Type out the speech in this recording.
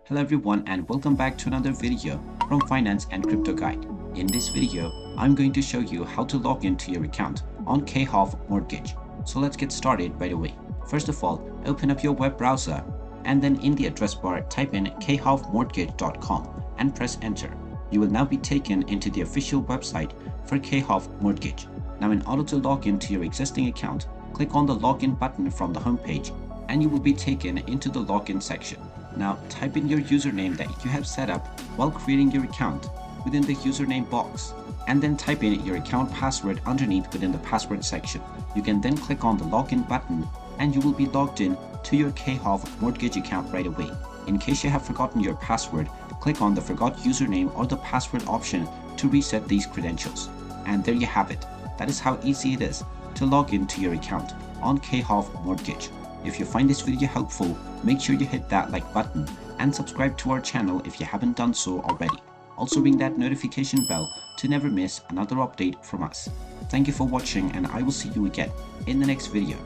Hello everyone and welcome back to another video from Finance and Crypto Guide. In this video, I'm going to show you how to log into your account on K HOV Mortgage. So let's get started right away. First of all, open up your web browser and then in the address bar type in khovmortgage.com and press enter. You will now be taken into the official website for K HOV Mortgage. Now in order to log into your existing account, click on the login button from the homepage and you will be taken into the login section. Now type in your username that you have set up while creating your account within the username box and then type in your account password underneath within the password section. You can then click on the login button and you will be logged in to your K HOV Mortgage account right away. In case you have forgotten your password, click on the forgot username or the password option to reset these credentials. And there you have it. That is how easy it is to log into your account on K HOV Mortgage. If you find this video helpful, make sure you hit that like button and subscribe to our channel if you haven't done so already. Also ring that notification bell to never miss another update from us. Thank you for watching and I will see you again in the next video.